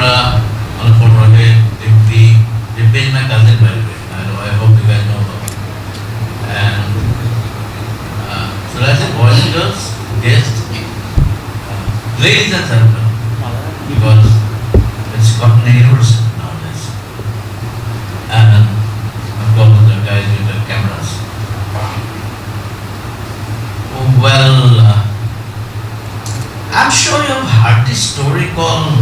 on a photo here, they paid my cousin, by the way. I hope you guys know about it. And so I said, boys and girls, guests, ladies and gentlemen, because it's gotten universal nowadays. And of course, the guys with the cameras. Well, I'm sure you've heard this story called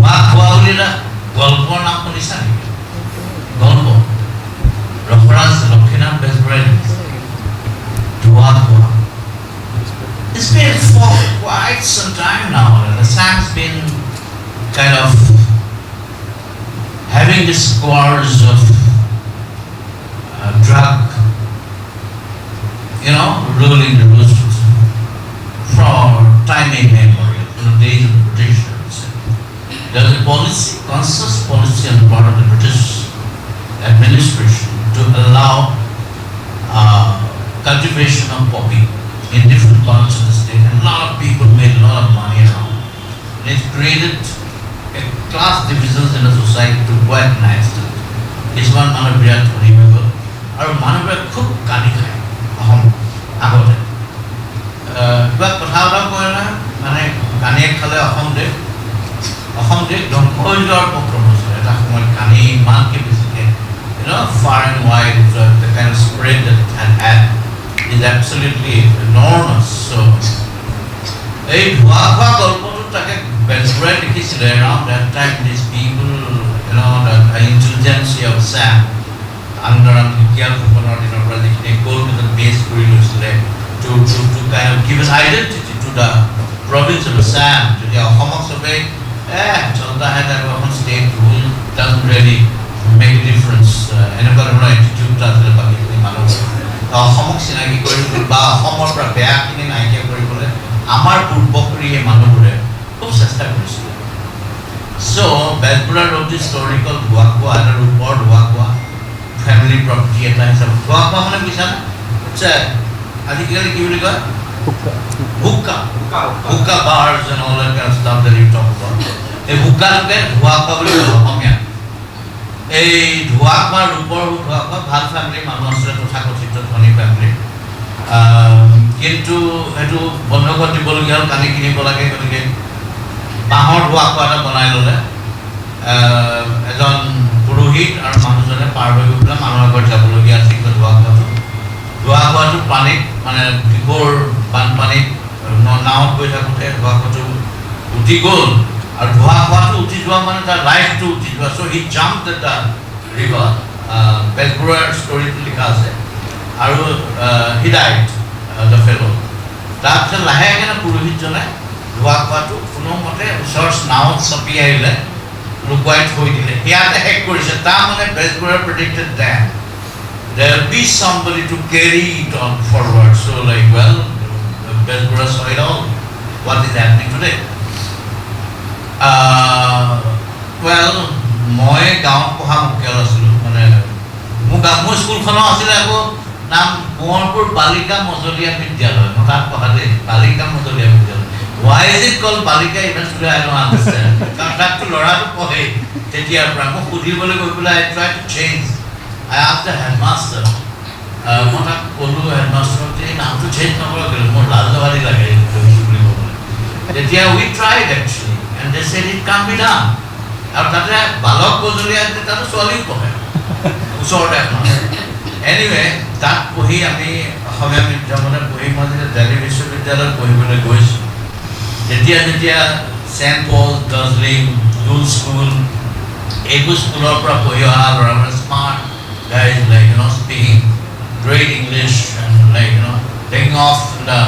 Wakwaulira Golpo naam শুনিছা নেকি? গল্প রঘুরাজ লক্ষ্মীনাথ বেজবৰুৱাই লিখিছে Wakwa. It's been for quite some time now. The Sam's been kind of having this scores of drug, ruling the roost for time immemorial, in the days of the British. There was a policy, conscious policy on the part of the British administration to allow cultivation of poppy in different parts of the state, and a lot of people made a lot of money around. And it created a class divisions in the society to quite an extent. This one Manabhya Thoni Bebo, or Manabhya Khub Kani Khai, Ahom, Agote. But Pathavra Koyana, Mane Kani Khale Ahom De, don't call your Pokronos, Kani, Manki Biscuit, far and wide, the kind of spread that it had is absolutely enormous. So, এই ধোঁৱা গল্পটো তাকে বেজবৰুৱাই লিখিছিলে around that time. These people, the intelligentsia of Sam, আন্দোলন বিজ্ঞান ফুকনৰ দিনৰ পৰা যিখিনি go to the base কৰি লৈছিলে to kind of give us identity to the province of Assam. যদি অসমক চবেই চলতা হে তাৰ এখন state rule doesn't really make a difference. এনেকুৱা ধৰণৰ attitude আছিলে বাকীখিনি মানুহ অসমক চিনাকি কৰিবলৈ বা অসমৰ পৰা বেয়াখিনি নাইকিয়া কৰিবলৈ আমাৰ পূৰ্বপুৰীয়ে মানুহবোৰে খুব চেষ্টা কৰিছিল. So, Bezbaroa wrote this story called Wakwa, and a report Wakwa, family property এটা হিচাপে. Wakwa মানে বুজিছা না? আজিকালি কি বুলি কয়? Hookah bars and all that kind of stuff that you talk about. এই hookahকে Wakwa বুলি কয় অসমীয়া. এই ধোঁৱাকমাৰ ৰূপৰ ধোঁৱাকমা ভাল ফেমিলি মানুহ আছিলে তথাকথিত ধনী ফেমিলি, কিন্তু সেইটো বন্ধ কৰি দিবলগীয়া হ'ল, কানি কিনিব লাগে, গতিকে বাঁহৰ ধোঁৱাকমা এটা বনাই ল'লে। এজন পুৰোহিত আৰু মানুহজনে পাৰ হৈ গৈ পেলাই মানুহৰ ঘৰত যাবলগীয়া আছিল। ধোঁৱাকমাটো পানীত মানে বিপৰ বানপানীত নাৱত গৈ থাকোঁতে ধোঁৱাকমাটো উঠি গ'ল, আৰু ধোঁৱাকমাটো উঠি যোৱা মানে তাৰ লাইফটো উঠি যোৱা। So' he jumped at the river. বেজবৰুৱাৰ ষ্টৰিটো লিখা আছে, আৰু হি ডাইড দ্য ফেলো। তাৰপিছত লাহেকৈ পুৰোহিতজনে ধোঁৱাকমাটো কোনোমতে ওচৰৰ নাৱত চপি আহিলে, লুকুৱাই থৈ দিলে, সেয়াতে শেষ কৰিছে। তাৰমানে বেজবৰুৱাই predicted that there will be somebody to carry it on forward. So Bezbaruah saw it all, what is happening today. মই গাঁৱত পঢ়া মুখিয়াল আছিলোঁ, মানে মোৰ স্কুলখনৰ আছিলে আকৌ নাম কোঁৱৰপুৰ বালিকা মজলীয়া বিদ্যালয়। মই তাত পঢ়া দেই, বালিকা মজলীয়া বিদ্যালয়। Why is it called বালিকা? Eventually I don't understand. কাৰণ তাততো ল'ৰাটো পঢ়ে তেতিয়াৰ পৰা। মোক সুধিবলৈ গৈ পেলাই I tried to change. I asked the headmaster. মই তাক ক'লোঁ হেডমাষ্টাৰক যে নামটো চেঞ্জ নকৰক, মোৰ লাজ লগালি লাগে বুলি ক'বলৈ। তেতিয়া we tried actually, and they said it can't be done. আৰু তাতে বালক মজলীয়া আছে, তাতে ছোৱালীও পঢ়ে ওচৰতে এখন। এনিৱে তাত পঢ়ি আমি অসমীয়া মিডিয়ামতে পঢ়ি মই যেতিয়া দিল্লী বিশ্ববিদ্যালয়ত পঢ়িবলৈ গৈছোঁ, যেতিয়া চেণ্ট পল, দাৰ্জিলিং, ডুল স্কুল, এইবোৰ স্কুলৰ পৰা পঢ়ি অহা ল'ৰাবোৰে smart guys, speaking great English and taking off the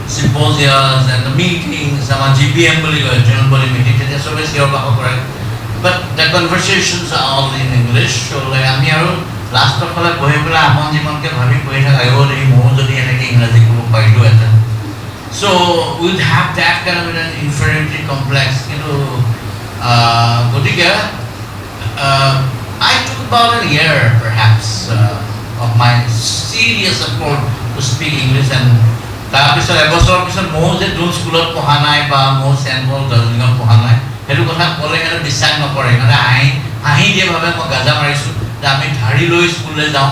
symposiums and the meetings, our GBM general body meeting, but the conversations are all in English. So I'm here last of all so we'd have that kind of an inferiority complex, I took about a year perhaps of my serious effort to speak English, and তাৰপিছত এবছৰৰ পিছত ময়ো যে ডুল স্কুলত পঢ়া নাই বা ময়ো চেণ্ট পল দাৰ্জিলিঙত পঢ়া নাই, সেইটো কথা ক'লে সিহঁতে বিশ্বাস নকৰে, সিহঁতে হাঁহি দিয়ে, ভাবে মই গাজা মাৰিছোঁ, যে আমি ধাৰি লৈ স্কুললৈ যাওঁ,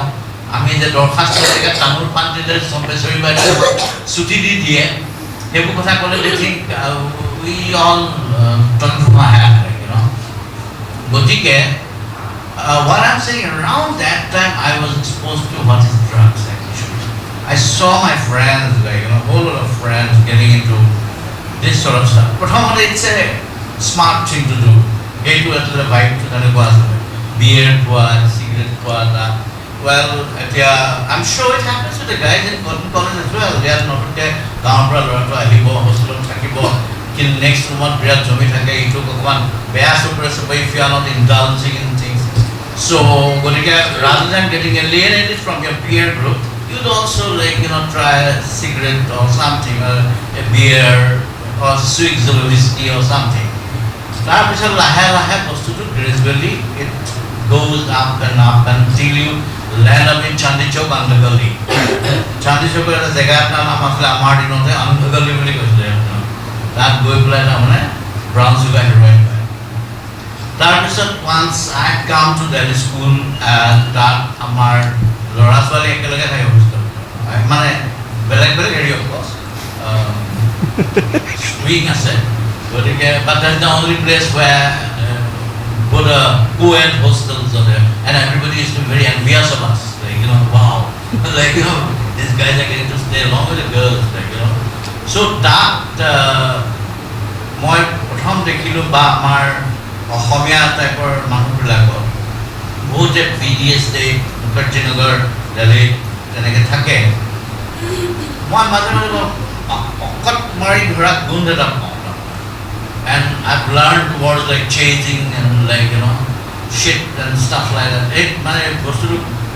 আমি যে দৰখাস্ত জেগাত তামোল পাণ দিলে চম্পেশ্বৰী বাইদেউ ছুটি দি দিয়ে, সেইবোৰ কথা ক'লে they think we all talking from our head, you know. গতিকে what I'm saying, around that time I was exposed to what is drugs actually. I saw my friends, like, you know, a whole lot of friends getting into this sort of stuff. But it's a smart thing to do. Get to the vibe to the beer, cigarette, well, I'm sure it happens to the guys in Cotton College as well. They are not there. Downbra Lorto Alibo, Hostel Takibo, Kill next one, Bria Jomitaka, he took one, Bear Super, if you are not indulging in things. So, rather than getting alienated from your peer group, you'd also, like, you know, try a cigarette or something, or a beer, or sweet whiskey or something. Gradually it goes up until you land up in Chandichok Andagali. Chandichok is a Zagata Martin on the Andagali. That going like brown sugar heroin. Once I come to Delhi school and that Amar Loraswali area of course. Swing as but that's the only place where put a co-ed hostels are there, and everybody used to be very envious of us. Like, you know, wow, like, you know, these guys are getting to stay along with the girls, like, you know. So that মই প্ৰথম দেখিলোঁ বা আমাৰ অসমীয়া টাইপৰ মানুহবিলাকৰ বহুতে PDS মুখাৰ্জীনগৰ দিল্লীত তেনেকৈ থাকে, মই মাজে মাজে অকত মাৰি ধৰা গোন্ধ এটা পাওঁ. And I've learned words like chasing and, like, you know, shit and stuff like that. It goes to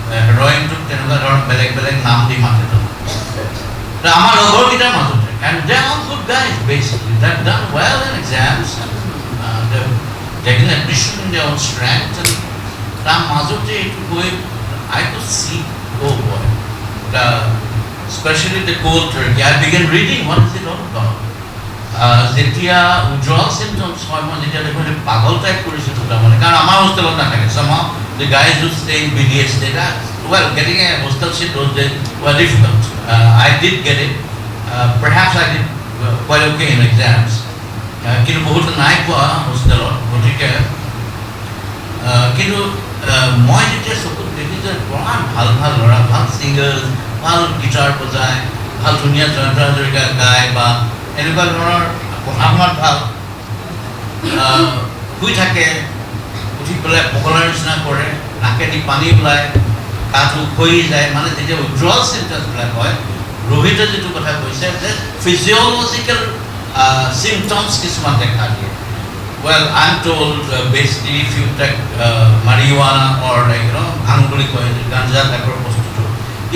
heroin to beleg naam di mate to. Amar ogor kita mazute, and they're all good guys basically. They've done well in exams, and they've taken admission in their own strength. And ram mazute I could see, oh boy, especially the cold turkey. I began reading. What is it all about? যেতিয়া withdrawal symptoms হয়, মই যেতিয়া দেখোন পাগল type কৰিছোঁ দুটা মানে, কাৰণ আমাৰ হোষ্টেলত নাথাকে. Somehow the guys who stay in BDS, well, getting a hostel shit those days were difficult. I did get it. Perhaps I did quite okay in exams. কিন্তু বহুত নাই পোৱা হোষ্টেলত. গতিকে কিন্তু মই যেতিয়া চকুত দেখিছোঁ ইমান ভাল ভাল ল'ৰা, ভাল ছিংগাৰ্ছ, ভাল গিটাৰ বজায়, ভাল ধুনীয়া জয়ন্ত হাজৰিকা গায়, বা এনেকুৱা ধৰণৰ পঢ়া শুনাত ভাল, শুই থাকে, উঠি পেলাই পগলাৰ নিচিনা কৰে, নাকেদি পানী ওলায়, গাটো খহি যায়, মানে যেতিয়া উইথড্ৰল চিম্পটমছবিলাক হয়, ৰোহিতে যিটো কথা কৈছে যে ফিজিঅলজিকেল চিম্পটমছ কিছুমান দেখা দিয়ে. Well, I'm told basically if you take marijuana or, like, you know, bhang বুলি কয়, গাঞ্জা টাইপৰ বস্তুটো,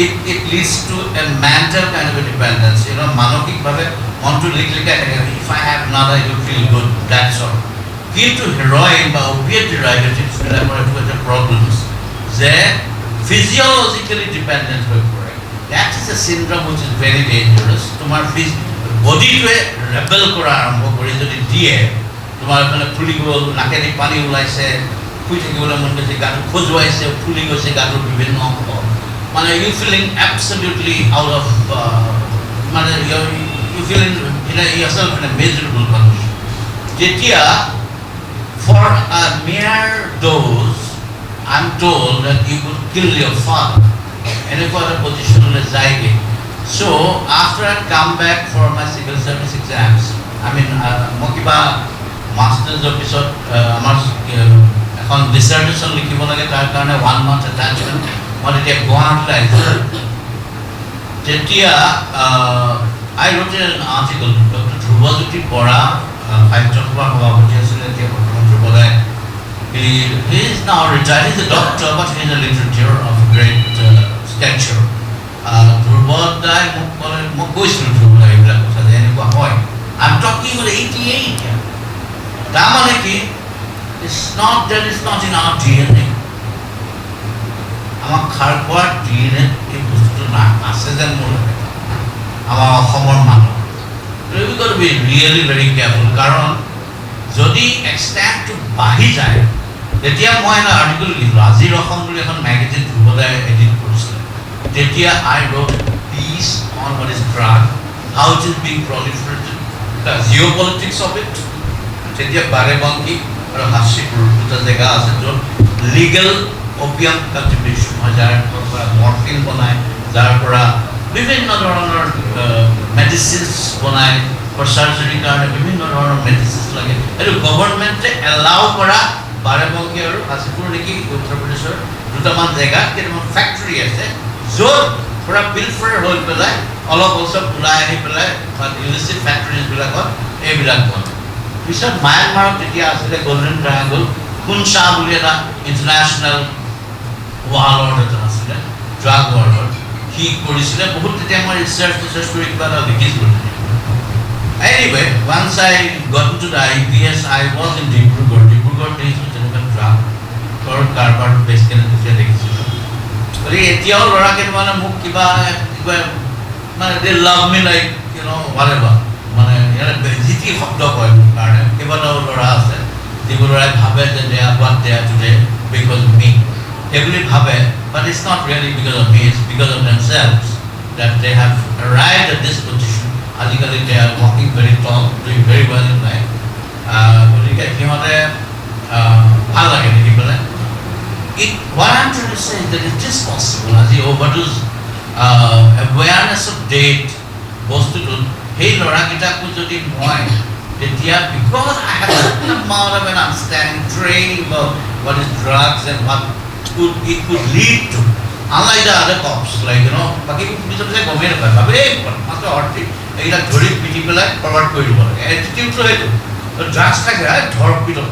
it leads to a mental kind of a dependence, you know, মানসিকভাৱে মনটো লিকলিকাই থাকে. If I have another, I will feel good, that's all. কিন্তু heroin বা opiate derivatives বিলাকৰ এটা problems যে physiologically dependent হৈ পৰে. That is a syndrome which is very dangerous. তোমাৰ বডিটোৱে ৰেবেল কৰা আৰম্ভ কৰি যদি দিয়ে, তোমাৰ মানে ফুলি গ'ল, নাকেদি পানী ওলাইছে, শুই থাকিবলৈ মন গৈছে, গাটো খজুৱাইছে, ফুলি গৈছে গাটোৰ বিভিন্ন অংশ, মানে you feeling absolutely out of মানে you feeling yourself in a miserable condition. Jettia, for a mere dose, I'm told that you could kill your father. And for a position on a zyge. So after I come back for my civil service exams, I mean, Mokiba master's episode, on dissertation likhibo lage tar karone 1 month attachment, or it go on like Jettia, I wrote an article, Dr. Dhruvajyoti Bora, he is now retired, he's a doctor, but he's a literature of great stature. I'm talking about 88. It's not that it's not in our DNA. Our Kharkar DNA is we've got to be really very careful. Karon যদি এক্সটেন্টটো বাঢ়ি যায় তেতিয়া মই এটা article লিখিলোঁ আজিৰ অসম বুলি এখন magazine ধ্ৰুৱদাই edit কৰিছিলে তেতিয়া I wrote a piece on what is drug, how it is being proliferated, the geopolitics of it. তেতিয়া বাৰেবাংকি আৰু হাছিপুৰ দুটা জেগা আছে য'ত লিগেল opium cultivation হয় যাৰ পৰা মৰ্ফিন বনায় যাৰ পৰা বিভিন্ন ধৰণৰ মেডিচিনছ বনায় ফৰ চাৰ্জাৰীৰ কাৰণে বিভিন্ন ধৰণৰ মেডিচিনছ লাগে এইটো গভৰ্ণমেণ্টে এলাউ কৰা বাৰেবাংকি আৰু হাছিপুৰ নেকি উত্তৰ প্ৰদেশৰ দুটামান জেগাত কেইটামান ফেক্টৰী আছে য'ত পৰা পিলফাৰ হৈ পেলাই অলপ অলপ ওলাই আহি পেলাই বা ইলিচিট ফেক্টৰীজবিলাকত এইবিলাক বনায় পিছত মায়ানমাৰত তেতিয়া আছিলে গল্ডেন ট্ৰায়াংগল কুনচা বুলি এটা ইণ্টাৰনেশ্যনেল ৱাৰ্ল্ডৰ এটা আছিলে ড্ৰাগ ৱাৰ্ল্ডৰ সি কৰিছিলে বহুত তেতিয়া মই ৰিচাৰ্চ কৰি কিবা এটা লিখিছিলোঁ anyway once I got to the IPS I was in Dibrugarh দেখিছোঁ তেনেকুৱা ড্ৰাগৰ কাৰবাৰ বেছিকৈ তেতিয়া দেখিছিলোঁ গতিকে এতিয়াও ল'ৰা কেইটামানে মোক কিবা মানে দে লাভ মি লাইক ইউ ন ৱাৰেভাৰ মানে যি টি শব্দ কয় মোৰ কাৰণে কেইবাটাও ল'ৰা আছে যিবোৰ ল'ৰাই ভাবে যে they are what they are today because of me সেইবুলি ভাবে but it's not really because of me it's because of themselves that they have arrived at this position আজিকালি দে আৰ ৱাকিং very tall doing very well in life গতিকে সিহঁতে ভাল লাগে দেখি পেলাই what I'm trying to say is that it is possible as the overdose awareness of date বস্তুটো সেই ল'ৰাকেইটাকো যদি মই তেতিয়া because I have a certain amount of an understanding training about what is drugs and what it could lead to unlike the other cops like you know বাকি পিছত যে গমেই নাপায় ভাবে এই মাত্ৰ অৰ্টি এইবিলাক ধৰি পিটি পেলাই ফৰৱাৰ্ড কৰি দিব লাগে এটিটিউডটো সেইটো ড্ৰাগছ থাকে ধৰক Pitaka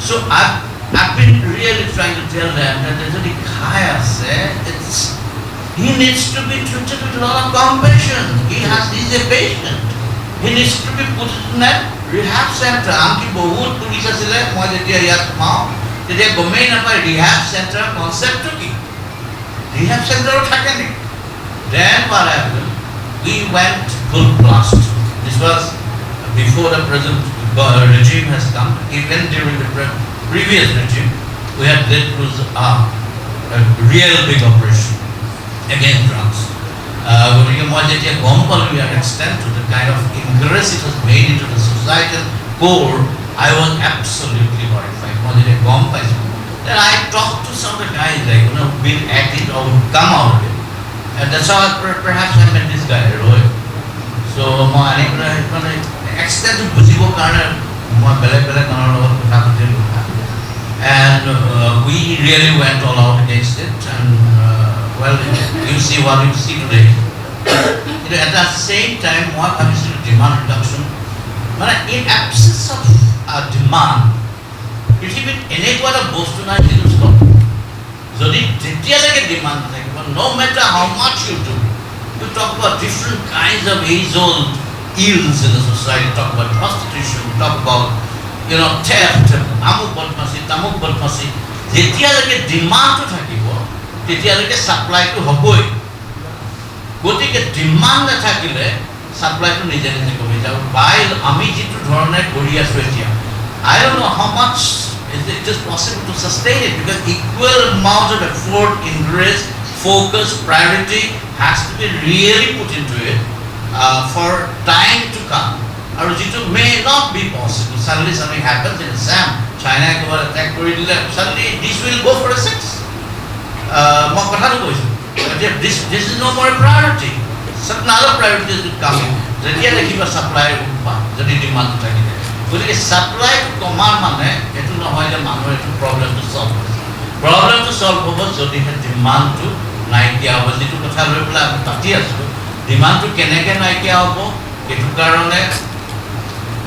so I've been really trying to tell them that there's a Kaya he needs to be treated with a lot of compassion. He's a patient. He needs to be put in that rehab center. Amki bahut police asile moi jetia yat mao jetia gomei na pai rehab center concept to ki rehab center thake ni then what happened we went full blast. This was before the present regime has come. Even during the previous regime, we had led through a real big operation against drugs. When we are extent to the kind of ingress it has made into the societal core, I was absolutely horrified. Then I talked to some of the guys like, you know, been at it or come out of it. And that's how perhaps I met this guy, Roy. So, my extent to Buzibo Kana, my and we really went all out against it and well you see what you see today at the same time what happens to demand reduction but in absence of demand পৃথিৱীত এনেকুৱা এটা বস্তু নাই যিটো stop যদি যেতিয়ালৈকে demand থাকিব no matter how much you do you talk about different kinds of age-old ills in the society talk about prostitution talk about you know theft amuk badmasi যেতিয়ালৈকে ডিমাণ্ডটো থাকিব তেতিয়ালৈকে সাপ্লাইটো হ'বই গতিকে ডিমাণ্ড নাথাকিলে সাপ্লাইটো নিজে নিজে কমি যাব বাইল আমি যেটো ধৰণে কৰি আছো এতিয়া I don't know how much it is possible to sustain it because equal amount of effort, ingress, focus, priority has to be really put into it for time to come. Or it may not be possible. Suddenly something happens in Assam, China will attack Korea, suddenly this will go for a 6. This is no more a priority. Certain other priorities will come in. The supply the demand গতিকে supply কমাৰ মানে এটো নহয় যে মানুহৰ এটো প্ৰবলেমটো solve হ'ব প্ৰবলেমটো solve হ'ব যদি ডিমাণ্ডটো নাইকিয়া হ'ব যেটো কথা লৈ পেলাই আমি পাতি আছো ডিমাণ্ডটো কেনেকৈ নাইকিয়া হ'ব এটো কাৰণে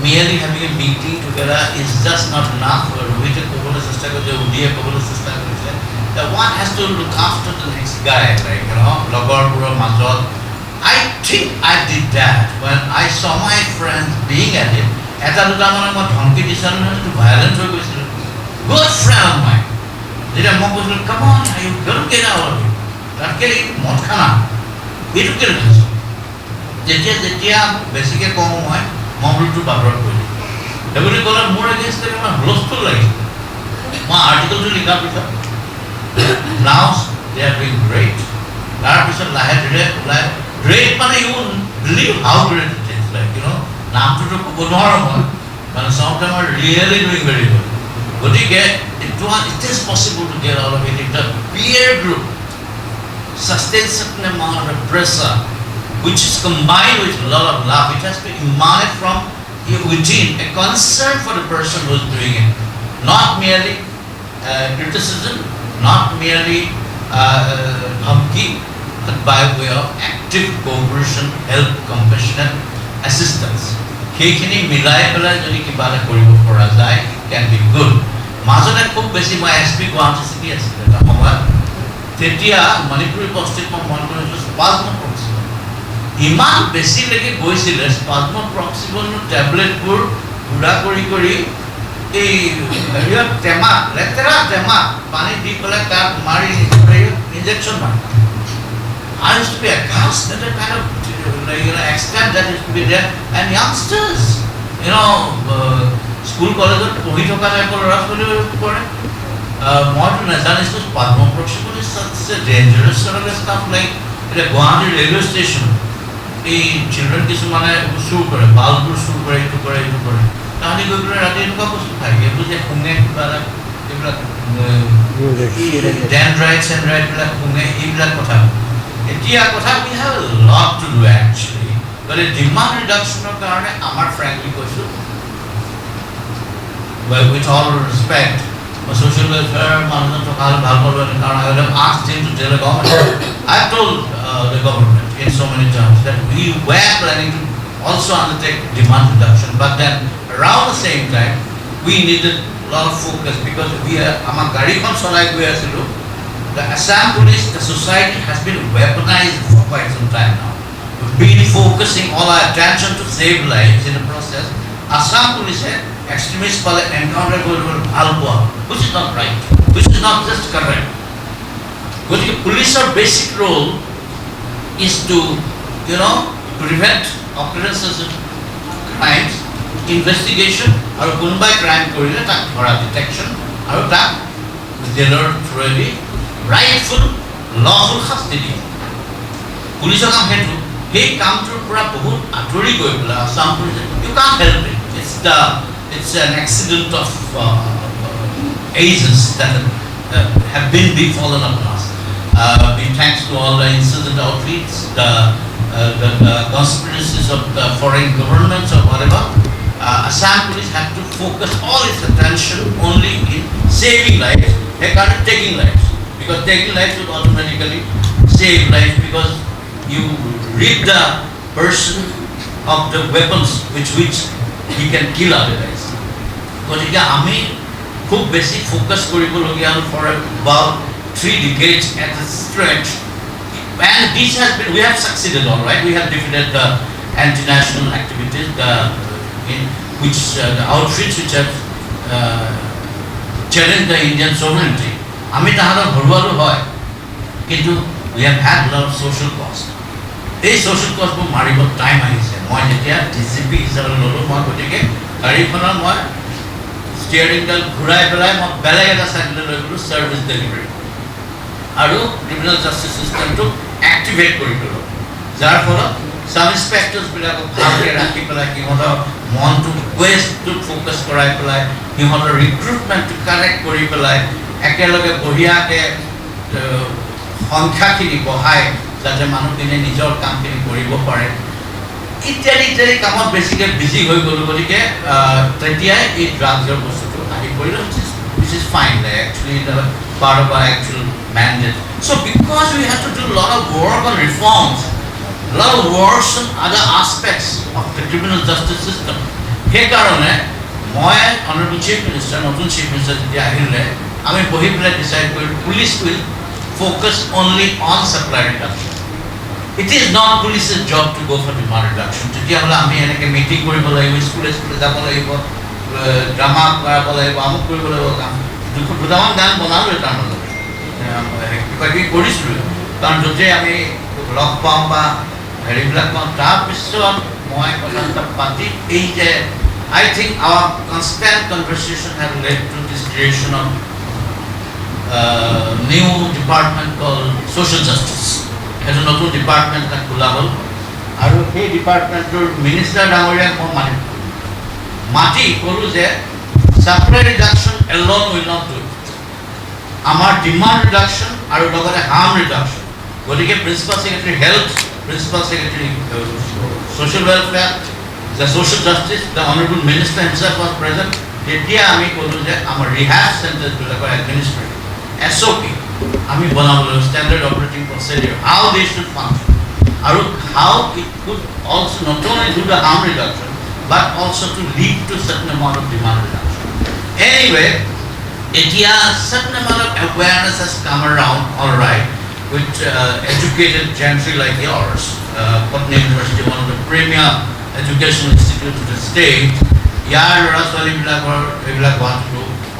merely having a meeting together is just not enough rohit ক'বলৈ চেষ্টা কৰিছে উদিয়ে ক'বলৈ চেষ্টা কৰিছে that one has to look after the next guy like you know লগৰবোৰৰ মাজত I think I did that when I saw my friends being at it এটা দুটা মানে মই ধমকি দিছিল নহয় তো ভায়োলেন্ট হৈ গৈছিল good friend of mine যেটা মই কৈছিল come on you don't get out of it তাকে মদ খানা এইটো কেনে খাইছো যেতিয়া বেছিকে কম মই মমলটো বাবৰত কৰি সেইবুলি ক'লে মোৰ এগেইনষ্টে ইমান হুলস্থুল লাগিছে মই আৰ্টিকলটো লিখাৰ পিছত নাও দে আৰ ডুইং গ্ৰেট তাৰপিছত লাহে ধীৰে ওলাই গ্ৰেট মানে you believe how great it is like you know নামটোতো ক'ব নোৱাৰোঁ মই মানে some of them are really doing very good গতিকে it is possible to get out of it if the peer group sustains certain amount of pressure which is combined with a lot of love. It has to emanate from within a concern for the person who is doing it, not merely criticism, not merely dhamki, but by way of active cooperation, help, compassionate assistance. সেইখিনি মিলাই পেলাই যদি কিবা এটা কৰিব পৰা যায় can be good. মাজতে খুব বেছি মই SP গুৱাহাটী চিটি আছিলে এটা সময়ত তেতিয়া মণিপুৰী উপস্থিত মই মন কৰিছোঁ স্পাজম'প্ৰক্সিবন ইমান বেছিলৈকে গৈছিলে স্পাজম'প্ৰক্সিবন টেবলেটবোৰ গুড়া কৰি এই হেৰিয়ত টেমা লেতেৰা টেমা পানী দি পেলাই তাত মাৰি ইনজেকশ্যন মাৰে I used to be aghast at the kind of extent that used to be there and youngsters school college পঢ়ি থকা টাইপৰ ল'ৰা ছোৱালীও কৰে মইতো নাজানিছোঁ স্পাজম'প্ৰক্সিবন is such a dangerous sort of stuff like এতিয়া গুৱাহাটী ৰেলৱে ষ্টেচন এই চিলড্ৰেন কিছুমানে চুৰ কৰে বাল্ববোৰ চুৰ কৰে এইটো কৰে তাহাঁতি গৈ পেলাই ৰাতি এনেকুৱা বস্তু খায় এইবোৰ যে শুঙে কিবা এইবিলাক ডেনড্ৰাইট চেনড্ৰাইটবিলাক শুঙে এইবিলাক কথা এতিয়া কথা we have a lot to do actually গতিকে ডিমাণ্ড ৰিডাকশ্যনৰ কাৰণে আমাৰ ফ্ৰেংকলি কৈছোঁ with all respect social welfare মানুহজন থকা হ'লে ভাল পালোঁ কাৰণ I would have asked him to tell the government I told the government in so many terms that we were planning to also undertake demand reduction but then around the same time we needed a lot of focus because we are আমাৰ গাড়ীখন চলাই গৈ আছিলোঁ the Assam police the society has been weaponized for quite some time now we've been focusing all our attention to save lives in the process Assam police extremists pale encounter koribol bhal poa which is not right which is not just correct because police's basic role is to prevent occurrences of crimes investigation aru kunbai crime korile tak dhora detection aru tak jailer through rightful lawful শাস্তি দিয়া পুলিচৰ কাম হেতু সেই কামটোৰ পৰা বহুত আঁতৰি গৈ পেলাই Assam police you can't help it it's an accident of ages that have been befallen upon us thanks to all the incident outreach the conspiracies of the foreign governments or whatever Assam police have to focus all its attention only in saving lives they can't taking lives because taking lives would automatically save lives because you rid the person of the weapons which he can kill otherwise গতিকে আমি খুব বেছি focus কৰিবলগীয়া for about 3 decades at a stretch and this has been we have succeeded all right we have defeated the anti-national activities the outreach which have challenged the Indian sovereignty আমি তাহাঁতৰ ঘৰুৱালো হয় কিন্তু we have had a lot of social cost এই social cost বোৰ মাৰিব time আহিছে মই যেতিয়া DCP হিচাপে ল'লোঁ মই গতিকে গাড়ীখনৰ মই ষ্টিয়াৰিং ডাল ঘূৰাই পেলাই মই বেলেগ এটা চাইডলৈ লৈ গ'লোঁ ছাৰ্ভিচ ডেলিভাৰী আৰু ক্ৰিমিনেল জাষ্টিচ চিষ্টেমটো এক্টিভেট কৰি দিলোঁ যাৰ ফলত সাব ইন্সপেক্টৰ্ছবিলাকক ভালকৈ ৰাখি পেলাই সিহঁতৰ মনটো কুৱেষ্টটোত ফ'কাছ কৰাই পেলাই সিহঁতৰ ৰিক্ৰুটমেণ্টটো কালেক্ট কৰি পেলাই একেলগে বঢ়িয়াকৈ সংখ্যাখিনি বঢ়াই যাতে মানুহখিনিয়ে নিজৰ কামখিনি কৰিব পাৰে ইত্যাদি কামত বেছিকৈ বিজি হৈ গ'লোঁ গতিকে তেতিয়াই এই ড্ৰাগছৰ বস্তুটো আহি পৰিলে which is fine actually the part of our actual mandate so because we have to do a lot of work on reforms a lot of works on other aspects of the criminal justice system সেই কাৰণে মই honorable chief minister নতুন chief minister যেতিয়া আহিলে আমি বহি পেলাই decide কৰিলোঁ police will focus only on supply reduction it is not police's job to go for demand reduction তেতিয়াহ'লে আমি এনেকৈ মিটিং কৰিব লাগিব স্কুলে যাব লাগিব ড্ৰামা কৰাব লাগিব আমুক কৰিব লাগিব কাম দুটামান গান বনালোঁ তাৰ মাজতে কিবা কিবি কৰিছিলোঁ কাৰণ য'তেই আমি লগ পাওঁ বা হেৰিবিলাক পাওঁ তাৰপিছত মই কথা পাতি এই যে I think our constant conversation has led to this creation of new department called social justice. It's a new department that khula hol. Aru hey department to minister Damoria ko mati kolu je supply reduction alone will not do it. Our demand reduction aru logore harm reduction. Gotike principal secretary health, principal secretary social welfare, the social justice, the honorable minister himself was present. Tetia ami kolu je our rehab centers bilakor administrative SOP ami banabolo standard operating procedure how they should function. How it could also not only do the harm reduction but also to lead to certain amount of demand reduction. Anyway, a certain amount of awareness has come around, all right, with educated gentry like yours, Patna University, one of the premier educational institutes of the state.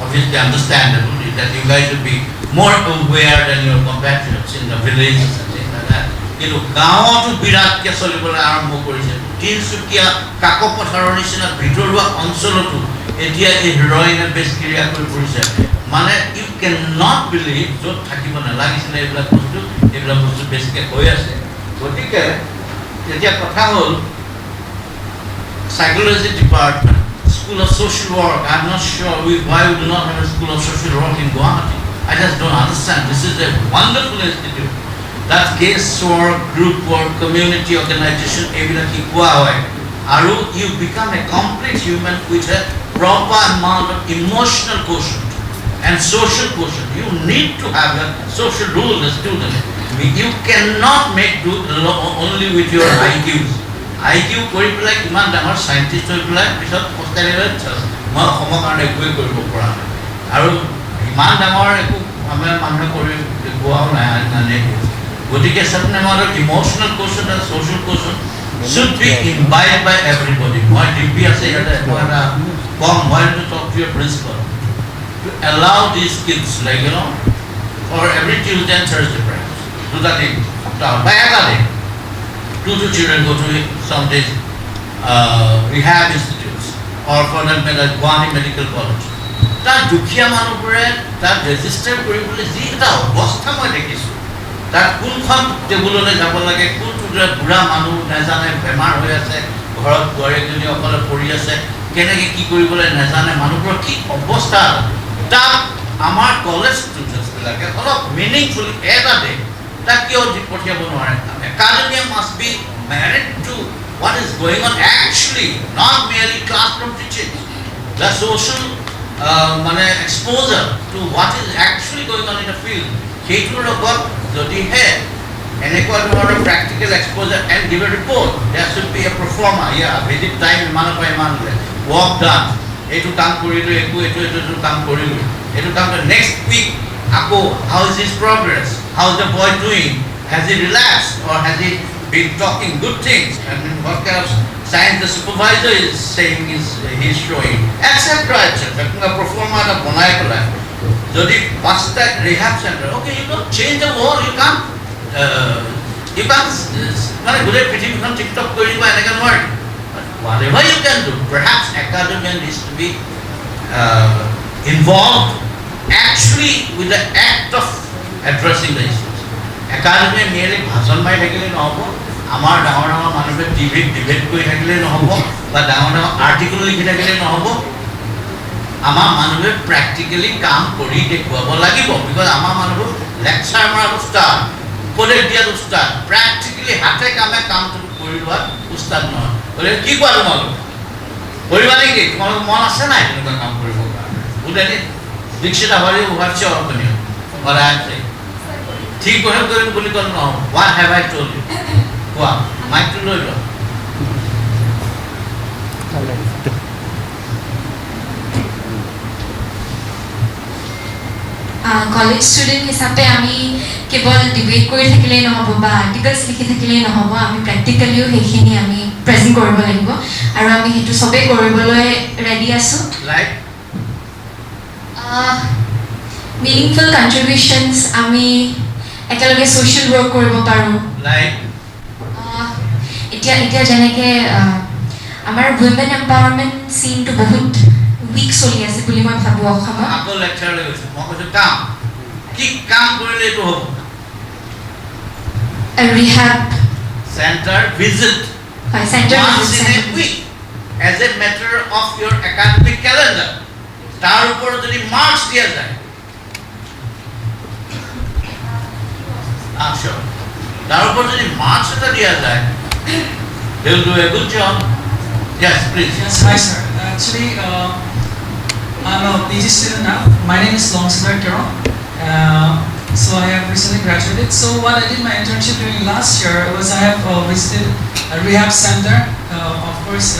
Obviously understandable that you guys should be more aware than your compatriots in the villages and things like that. কিন্তু গাঁৱতো বিৰাটকে চলিবলৈ আৰম্ভ কৰিছে তিনচুকীয়া কাকপথাৰৰ নিচিনা ভিতৰুৱা অঞ্চলতো এতিয়া এই হেৰইনে বেছ ক্ৰিয়া কৰি পৰিছে মানে ইউ কেন নট বিলিভ য'ত থাকিব নালাগিছিলে এইবিলাক বস্তু বেছিকে হৈ আছে গতিকে এতিয়া কথা হ'ল psychology department, school of social work. I'm not sure why we do not have a school of social work in Guwahati. I just don't understand. This is a wonderful institute. That case work, group work, community organization, Aru, you become a complete human with a proper amount of emotional quotient and social quotient. You need to have a social rule as student. You cannot make do only with your IQs. IQ কৰি পেলাই কিমান ডাঙৰ সাইন্টিষ্ট হৈ পেলাই পিছত পস্তাইলে মই অসমৰ কাৰণে একোৱে কৰিব পৰা নাই আৰু ইমান ডাঙৰ একো আমি মানুহে কৰি দেখুৱাও নাই গতিকে certain amount of emotional quotient and social quotient should be imbibed by everybody. মই ডিপি আছে ইয়াতে এটা কম মই to talk to your principal to allow these kids like for every Tuesday and Thursday perhaps do that in by a day 2 children go to some days rehab institutes or for them at Guwahati Medical College. That dukhiya manupure that register koribole ji eta obostha moi dekhisu. That kunkhon tebulole jabo lage kuntura bura manu najane bemar hoy ase ঘৰত গৰেজনী অকলে পৰি আছে কেনেকে কি কৰিবলৈ নাজানে মানুহৰ কি অৱস্থা তাক আমাৰ কলেজ ষ্টুডেন্টস বিলাকে অলপ মিনিংফুলি এটা দে that your academia must be married to what is going on actually, not merely classroom teaching. The social exposure to what is actually going on in the field. And a practical exposure and give a report. There should be a performer. Yeah, visit time, walk done. To come next week. How is his progress? How is the boy doing? Has he relaxed or has he been talking good things? I mean, what kind of signs the supervisor is saying he's showing, etc. etc. A performer of Bonaipola. Jodi Pasta Rehab Center. Okay, you don't change the world. You can't. Not a good pretty become TikTok going by like a word. But whatever you can do, perhaps academia needs to be involved actually with the act of addressing the issues. Academia merely bhasan mai thakile nohobo amar dangor manube debate koi thakile nohobo ba dangor article likhi thakile nohobo amar manube practically kaam kori dekhuabo lagibo because amar manube lecture mara ustad college dia ustad practically hate kame kaam kori loa ustad no bole ki koa tomalo koriba neki tomalo mon ase nai enuka kaam koribo budani dikshita hore uharche orpani or I say ঠিক কথা করেন বলি কোন না what have I told you what mike তো লইল college student হিচাপে আমি কেৱল ডিবেট কৰি থাকিলেই নহ'ব বা আৰ্টিকলছ লিখি থাকিলেই নহ'ব আমি প্ৰেক্টিকেলিও সেইখিনি আমি প্ৰেজেণ্ট কৰিব লাগিব আৰু আমি সেইটো চবেই কৰিবলৈ ৰেডি আছোঁ লাইক meaningful contributions আমি একেলগে social work কৰিব পাৰোঁ লাইক এতিয়া যেনেকে আমাৰ women empowerment scene to বহুত weak চলি আছে বুলি মই ভাবো অসমত আকৌ লেকচাৰ লৈ গৈছো মই কৈছো কাম কি কাম কৰিলে এইটো হ'ব a rehab center visit center once in a week as a matter of your academic calendar তাৰ ওপৰত যদি মাৰ্কস দিয়া যায় sure তাৰ ওপৰত যদি মাৰ্কস এটা দিয়া যায় they will do a good job. Yes, please. Yes, hi sir. Actually, I'm a PG student now. My name is Longsadar Kero. So I have recently graduated. So what I did my internship during last year was I have visited a rehab center, of course,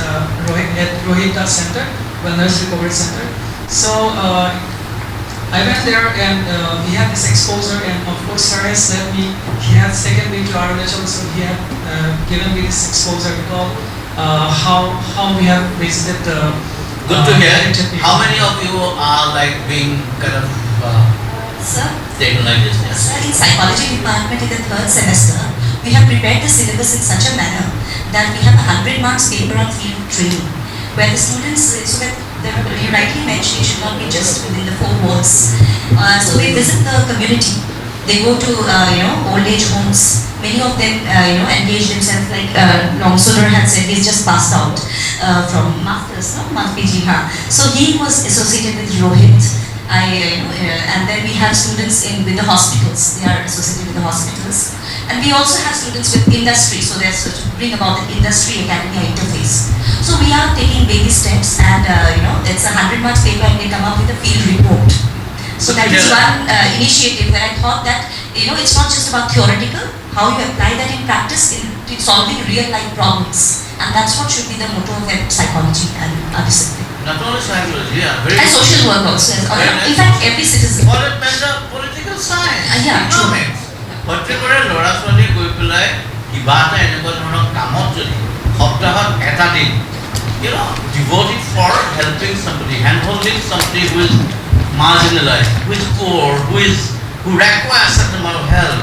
at Rohita Center, Wellness Recovery Center. So I went there and we had this exposure, and of course sir has let me, he has taken me to Arunachal, so he had given me this exposure because how we have visited good to hear. How many of you are like being kind of Sir, taken like this? Yes. sir, in psychology department in the 3rd semester, we have prepared the syllabus in such a manner that we have a 100 marks paper on field training, where the students, so that you rightly mentioned, it should not be just within the 4 walls. So they visit the community. They go to old age homes. Many of them engage themselves, like Longsadar had said, he's just passed out from masters, PG. So he was associated with Rohit. And then we have students with the hospitals. They are associated with the hospitals. And we also have students with industry, so they're to bring about the industry academia interface. So we are taking baby steps, and it's a 100 marks paper, and we come up with a field report. So that is one initiative where I thought that it's not just about theoretical, how you apply that in practice in solving real life problems, and that's what should be the motto of psychology and our discipline. Not only psychology, very And social work also. In fact, every citizen. for that matter, political science, Yeah, true. economics. প্ৰত্যেকৰে ল'ৰা ছোৱালী গৈ পেলাই কিবা এটা এনেকুৱা ধৰণৰ কামত যদি সপ্তাহত এটা দিন devoted for helping somebody, hand-holding somebody who is marginalized, who is poor, who requires certain amount of help,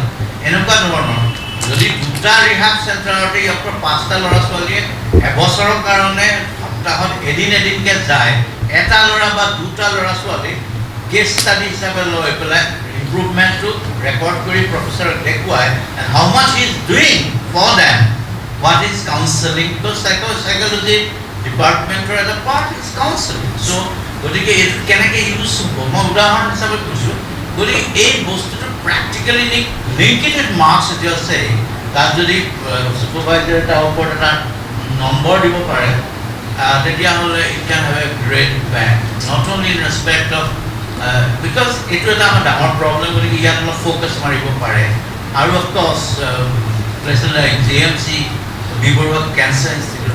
এনেকুৱা ধৰণৰ যদি দুটা ৰিহাব চেণ্টাৰতে ইয়াৰ পৰা 5টা ল'ৰা ছোৱালীয়ে এবছৰৰ কাৰণে সপ্তাহত এদিনকে যায় এটা ল'ৰা বা দুটা ল'ৰা ছোৱালী কেছ ষ্টাডি হিচাপে লৈ পেলাই ইম্প্ৰুভমেণ্টটো ৰেকৰ্ড কৰি প্ৰফেচৰক দেখুৱায় and how much he is doing for them, what is counseling, because psychology ডিপাৰ্টমেণ্টৰ এটা পাৰ্ট ইজ কাউন্সেলিং. চ' গতিকে এইটো কেনেকৈ ইউজ হ'ব মই উদাহৰণ হিচাপে কৈছোঁ. গতিকে এই বস্তুটো প্ৰেক্টিকেলি লিংকেড মাৰ্কছ এতিয়া আছে তাত যদি ছুপাৰভাইজাৰে তাৰ ওপৰত এটা নম্বৰ দিব পাৰে তেতিয়াহ'লে it can have a great impact not only in respect of because এইটো এটা আমাৰ ডাঙৰ প্ৰব্লেম গতিকে ইয়াত অলপ ফ'কাছ মাৰিব পাৰে. আৰু of course places like JMC B Borooah cancer institute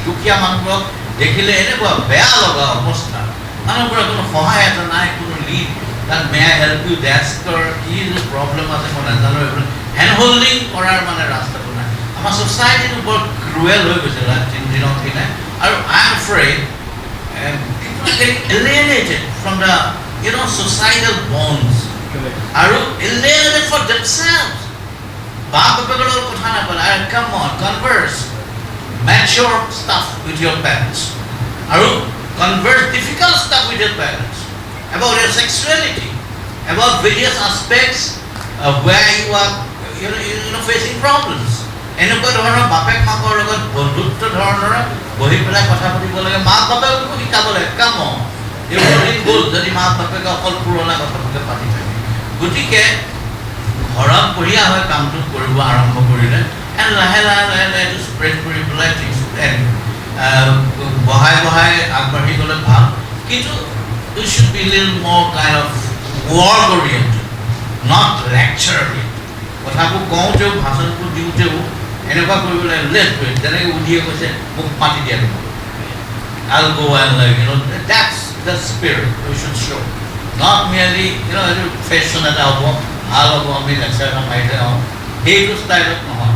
দুখীয়া মানুহবোৰক দেখিলে এনেকুৱা বেয়া লগা অৱস্থা মানুহবোৰৰ কোনো সহায় এটা নাই কোনো লিড তাত মে আই হেল্প ইউ ডেস্কৰ কি প্ৰব্লেম আছে মই নাজানো এইবোৰ হেণ্ড হোল্ডিং কৰাৰ মানে ৰাস্তাটো নাই. আমাৰ ছ'চাইটিটো বৰ ক্ৰুৱেল হৈ গৈছে দিনক দিনে আৰু I am afraid people are getting alienated from the societal bonds আৰু alienated for themselves. বাপ বাপেকৰ লগত কথা নাপালে come on converse mature stuff with your parents আৰু converse difficult stuff with your parents about your sexuality, about various aspects of where you are facing problems. এনেকুৱা ধৰণৰ বাপেক মাকৰ লগত বন্ধুত্ব ধৰণৰ বহি পেলাই কথা পাতিব লাগে মাক বাপেককো শিকাব লাগে কাম এইবোৰ গ'ল যদি মাক বাপেকে অকল পুৰণা কথাটোকে পাতি থাকে. গতিকে ঘৰত বঢ়িয়া হয় কামটো কৰিব আৰম্ভ কৰিলে এণ্ড লাহে লাহে লাহে লাহে এইটো স্প্ৰেড কৰি পেলাই বহাই বহাই আগবাঢ়ি গ'লে ভাল. কিন্তু it should be a little more kind of work oriented, not lecture oriented. কথাবোৰ কওঁতেও ভাষণবোৰ দিওঁতেও এনেকুৱা কৰিব লাগে লেট কৰি যেনেকৈ উঠিয়ে কৈছে মোক মাতি দিয়া দিব I'll go and that's the spirit we should show, not merely এইটো ফেশ্বন এটা হ'ব ভাল হ'ব আমি লেকচাৰ এটা মাৰিলে হওঁ সেইটো ষ্টাইলত নহয়.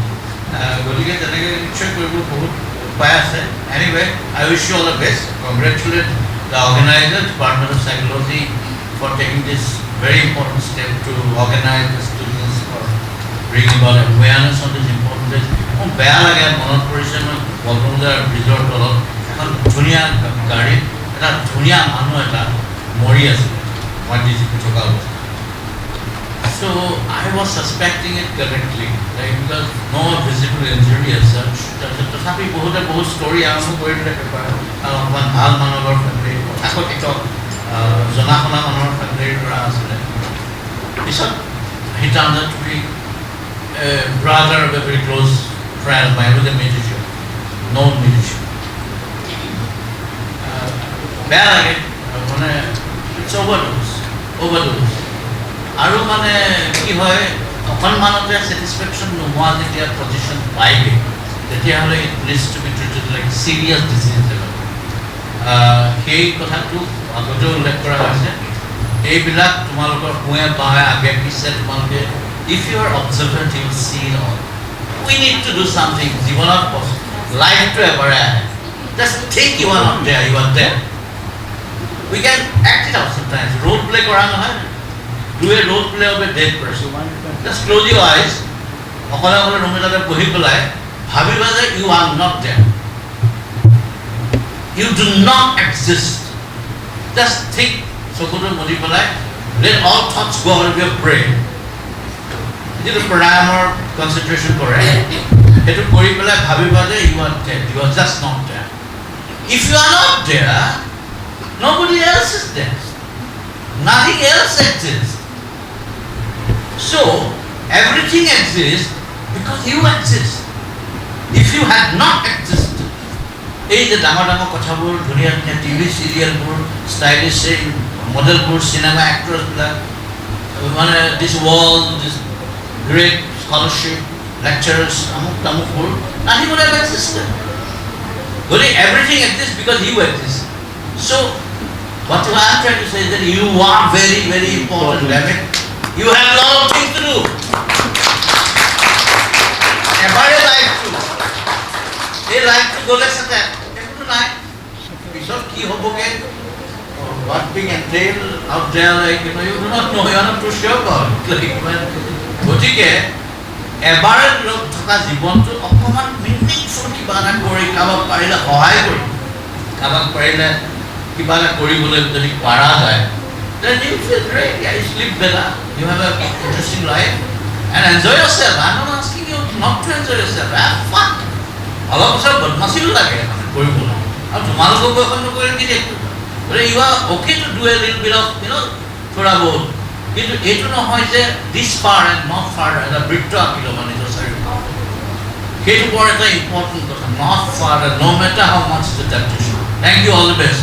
গতিকে তেনেকৈ নিশ্চয় কৰিব বহুত উপায় আছে. Anyway I wish you all the best. Congratulate the organizer, Department of Psychology, for taking this very important step to organize the students for bringing about awareness on this important footage মোৰ বেয়া লাগে মনত পৰিছে মই বলবন্দাৰ ব্ৰিজৰ তলত এখন ধুনীয়া গাড়ী এটা ধুনীয়া মানুহ এটা মৰি আছিলে মই ডিজিপি থকা অৱস্থা so I was suspecting it correctly like because no visible injury as such তথাপি বহুতে বহুত ষ্টৰি আৰম্ভ কৰি দিলে পেপাৰ আৰু অকণমান ভাল মানুহৰ ফেমিলি আকৌ টিকটক জনা শুনা মানুহৰ ফেমিলিৰ পৰা আছিলে পিছত he turned out to be a brother of a very close friend of mine, was a musician, known musician. বেয়া লাগে মানে it's overdose. আৰু মানে কি হয় অকণমানতে ছেটিছফেকশ্যন নোহোৱা যেতিয়া পজিশ্যন পায়গৈ তেতিয়াহ'লে it needs to be treated like serious disease সেই কথাটো আগতেও উল্লেখ কৰা হৈছে এইবিলাক তোমালোকৰ শুৱে বাৱে আগে পিছে তোমালোকে if you are observant you will see it all we need to do something জীৱনত লাইফ to এবাৰে আহে just think you are not there you are there we can act it out sometimes role play কৰা নহয় do a role play of a dead person just close your eyes অকলে অকলে room এটাতে বহি পেলাই ভাবিবা যে you are not there you do not exist just think চকুটো মুদি পেলাই let all thoughts go out of your brain যিটো প্ৰাণায়ামৰ কনচেন্ট্ৰেশ্যন কৰে সেইটো কৰি পেলাই ভাবিবা যে you are dead you are just not there if you are not there nobody else is there nothing else exists so everything exists because you exist if you had not existed এই যে ডাঙৰ ডাঙৰ কথাবোৰ ধুনীয়া ধুনীয়া TV চিৰিয়েলবোৰ stylish মডেলবোৰ cinema এক্টৰছবিলাক মানে this world this great scholarship lecturers amuk tamukpur nothing would have existed but everything exists because you exist so what I am trying to say is that you are very very important damn it you have a lot of things to do every life too a life to go less than that ekto nai bisor ki hoboge what being entailed out there like you know you do not know you are not too sure about like gotike এবাৰে লোক থকা জীৱনটো অকণমান meaningful কিবা এটা কৰি কাৰোবাক পাৰিলে সহায় কৰি কাৰোবাক পাৰিলে কিবা এটা কৰিবলৈ যদি পৰা যায় then you feel great yeah, you sleep better you have an interesting life and enjoy yourself I'm not asking you not to enjoy yourself have fun অলপ বছৰ বদমাছিও লাগে কৰিবলৈ আৰু তোমালোকক বয়সত নকৰিলে কি দেখো you are okay to do a little bit of you know থোৰা বহুত কিন্তু এইটো নহয় যে this far and not far এটা বৃত্ত আঁকিলো মানে নিজৰ চাৰিওফালে সেইটো বৰ এটা ইম্পৰ্টেণ্ট কথা not far and no matter how much the temptation thank you all the best